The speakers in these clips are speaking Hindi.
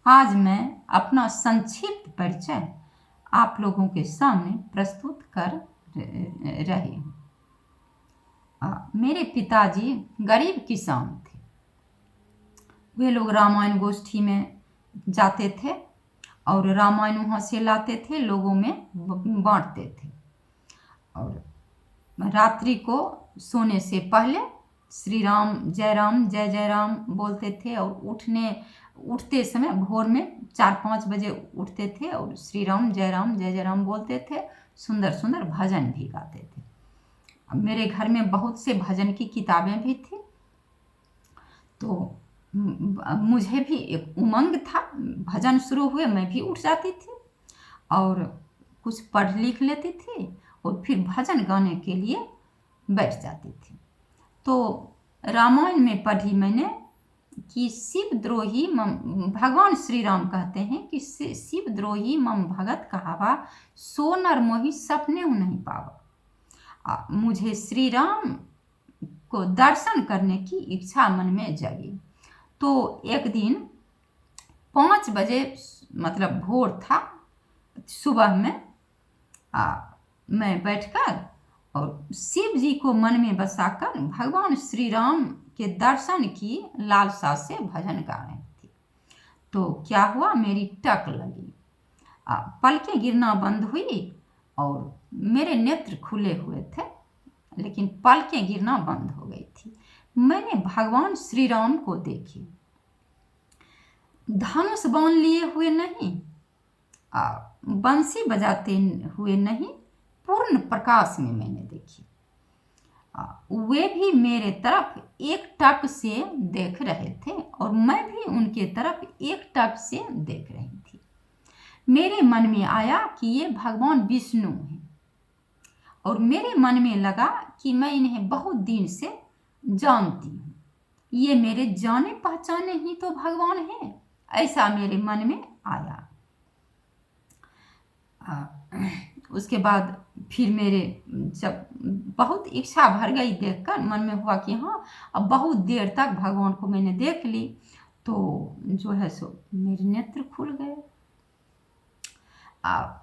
आज मैं अपना संक्षिप्त परिचय आप लोगों के सामने प्रस्तुत कर रही हूँ। मेरे पिताजी गरीब किसान थे। वे लोग रामायण गोष्ठी में जाते थे और रामायण वहाँ से लाते थे, लोगों में बांटते थे। और रात्रि को सोने से पहले श्री राम जय जय राम बोलते थे और उठते समय भोर में 4-5 बजे उठते थे और श्री राम जय जय राम बोलते थे। सुंदर सुंदर भजन भी गाते थे। मेरे घर में बहुत से भजन की किताबें भी थी, तो मुझे भी एक उमंग था। भजन शुरू हुए मैं भी उठ जाती थी और कुछ पढ़ लिख लेती थी और फिर भजन गाने के लिए बैठ जाती थी। तो रामायण में पढ़ी मैंने कि शिवद्रोही भगवान श्री राम कहते हैं कि शिवद्रोही मम भगत कहावा, सो नर मोहि सपने नहीं पावा। मुझे श्री राम को दर्शन करने की इच्छा मन में जगी। तो एक दिन 5 बजे मतलब भोर था, सुबह में मैं बैठकर और शिव जी को मन में बसाकर भगवान श्री राम के दर्शन की लालसा से भजन गा रही थी। तो क्या हुआ, मेरी टक लगी, पलकें गिरना बंद हुई और मेरे नेत्र खुले हुए थे, लेकिन पलकें गिरना बंद हो गई थी। मैंने भगवान श्री राम को देखी, धनुष बाण लिए हुए नहीं, बंसी बजाते हुए नहीं, पूर्ण प्रकाश में मैंने देखी। वे भी मेरे तरफ एक टक से देख रहे थे और मैं भी उनके तरफ एक टक से देख रही थी। मेरे मन में आया कि ये भगवान विष्णु हैं और मेरे मन में लगा कि मैं इन्हें बहुत दिन से जानती हूँ, ये मेरे जाने पहचाने ही तो भगवान हैं, ऐसा मेरे मन में आया। उसके बाद फिर मेरे जब बहुत इच्छा भर गई देखकर, मन में हुआ कि हाँ अब बहुत देर तक भगवान को मैंने देख ली, तो जो है सो मेरे नेत्र खुल गए।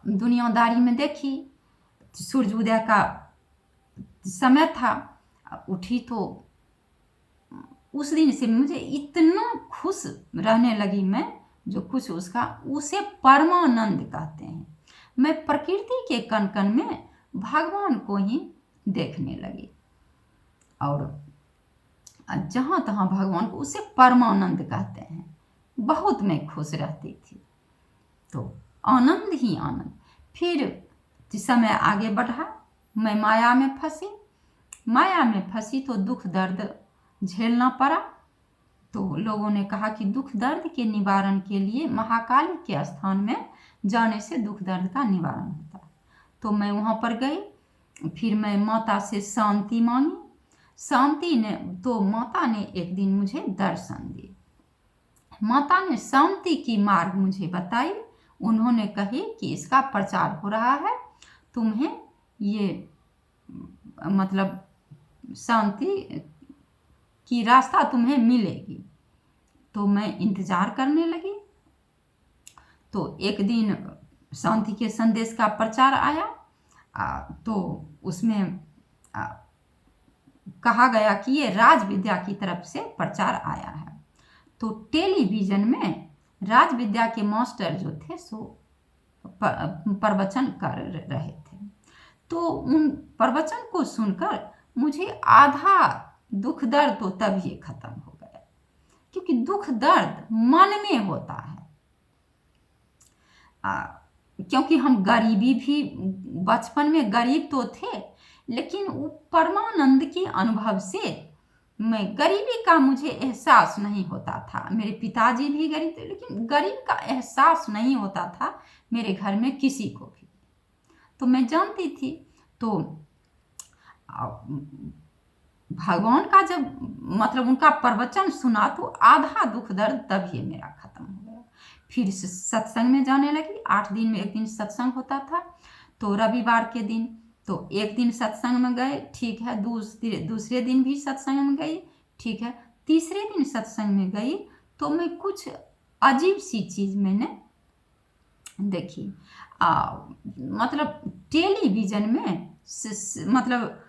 दुनियादारी में देखी, सूर्य उदय का समय था, उठी तो उस दिन से मुझे इतना खुश रहने लगी मैं, जो कुछ उसे परमानंद कहते हैं। मैं प्रकृति के कण कण में भगवान को ही देखने लगी और जहाँ तहाँ भगवान को, उसे परमानंद कहते हैं। बहुत मैं खुश रहती थी, तो आनंद ही आनंद। फिर समय आगे बढ़ा, मैं माया में फंसी तो दुख दर्द झेलना पड़ा। तो लोगों ने कहा कि दुख दर्द के निवारण के लिए महाकाली के स्थान में जाने से दुख दर्द का निवारण होता है। तो मैं वहाँ पर गई, फिर मैं माता से शांति मांगी। माता ने एक दिन मुझे दर्शन दिए। माता ने शांति की मार्ग मुझे बताई। उन्होंने कही कि इसका प्रचार हो रहा है, तुम्हें ये मतलब शांति की रास्ता तुम्हें मिलेगी। तो मैं इंतजार करने लगी। तो एक दिन शांति के संदेश का प्रचार आया, तो उसमें कहा गया कि ये राज विद्या की तरफ से प्रचार आया है। तो टेलीविजन में राज विद्या के मास्टर जो थे सो प्रवचन कर रहे थे। तो उन प्रवचन को सुनकर मुझे आधा दुख दर्द तो तभी खत्म हो गया, क्योंकि दुख दर्द मन में होता है। क्योंकि हम गरीबी भी, बचपन में गरीब तो थे, लेकिन परमानंद के अनुभव से मैं गरीबी का मुझे एहसास नहीं होता था। मेरे पिताजी भी गरीब थे, लेकिन गरीब का एहसास नहीं होता था मेरे घर में किसी को भी। तो मैं जानती थी, तो भगवान का जब मतलब उनका प्रवचन सुना तो आधा दुख दर्द तभी मेरा खत्म हो गया। फिर सत्संग में जाने लगी। 8 दिन में एक दिन सत्संग होता था। तो रविवार के दिन तो एक दिन सत्संग में गए, ठीक है, दूसरे दिन भी सत्संग में गई, ठीक है, तीसरे दिन सत्संग में गई तो मैं कुछ अजीब सी चीज़ मैंने देखी। मतलब टेलीविज़न में मतलब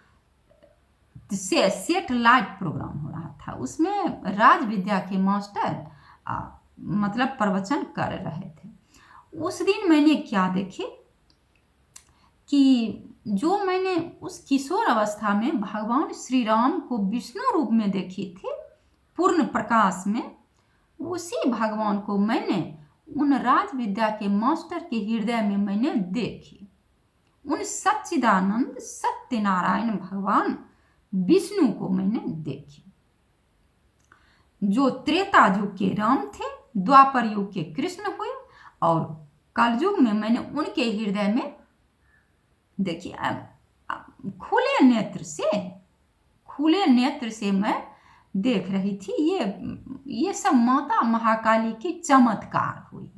सेटेलाइट प्रोग्राम हो रहा था, उसमें राज विद्या के मास्टर मतलब प्रवचन कर रहे थे। उस दिन मैंने क्या देखे कि जो मैंने उस किशोर अवस्था में भगवान श्री राम को विष्णु रूप में देखी थी पूर्ण प्रकाश में, उसी भगवान को मैंने उन राज विद्या के मास्टर के हृदय में मैंने देखी। उन सच्चिदानंद सत्यनारायण भगवान विष्णु को मैंने देखी, जो त्रेता युग के राम थे, द्वापर युग के कृष्ण हुए, और कलयुग में मैंने उनके हृदय में देखिए खुले नेत्र से मैं देख रही थी। ये सब माता महाकाली की चमत्कार हुई,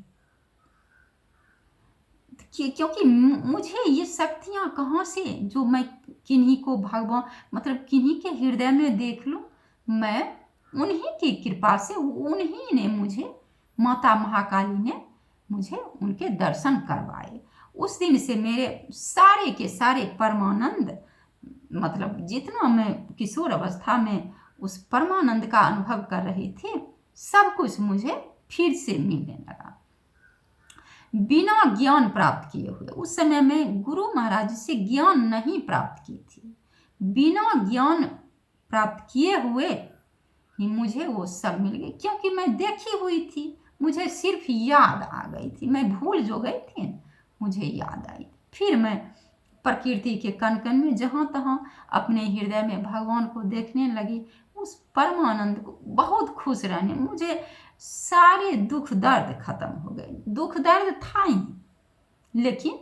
क्योंकि मुझे ये शक्तियां कहाँ से, जो मैं किन्हीं को भगवान मतलब किन्हीं के हृदय में देख लूं। मैं उन्हीं की कृपा से, उन्हीं ने मुझे, माता महाकाली ने मुझे उनके दर्शन करवाए। उस दिन से मेरे सारे के सारे परमानंद, मतलब जितना मैं किशोर अवस्था में उस परमानंद का अनुभव कर रही थी, सब कुछ मुझे फिर से मिलने लगा, बिना ज्ञान प्राप्त किए हुए। उस समय मैं गुरु महाराज से ज्ञान नहीं प्राप्त की थी, बिना ज्ञान प्राप्त किए हुए ही मुझे वो सब मिल गए, क्योंकि मैं देखी हुई थी, मुझे सिर्फ याद आ गई थी। मैं भूल जो गई थी, मुझे याद आई। फिर मैं प्रकृति के कण कण में जहाँ तहाँ अपने हृदय में भगवान को देखने लगी, उस परमानंद को बहुत खुश रहने, मुझे सारे दुख दर्द खत्म हो गए। दुख दर्द था ही, लेकिन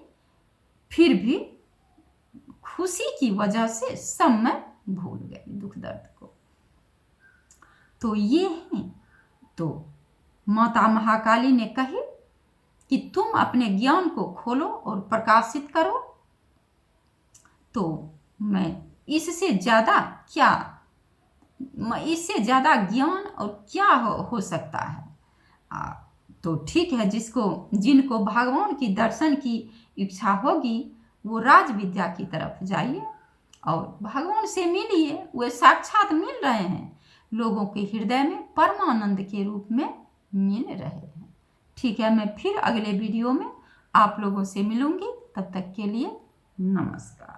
फिर भी खुशी की वजह से सब मैं भूल गई दुख दर्द को। तो ये है, तो माता महाकाली ने कही कि तुम अपने ज्ञान को खोलो और प्रकाशित करो। तो मैं इससे ज़्यादा ज्ञान और क्या हो सकता है। तो ठीक है, जिनको भगवान की दर्शन की इच्छा होगी, वो राज विद्या की तरफ जाइए और भगवान से मिलिए। वे साक्षात मिल रहे हैं, लोगों के हृदय में परमानंद के रूप में मिल रहे हैं। ठीक है, मैं फिर अगले वीडियो में आप लोगों से मिलूंगी। तब तक के लिए नमस्कार।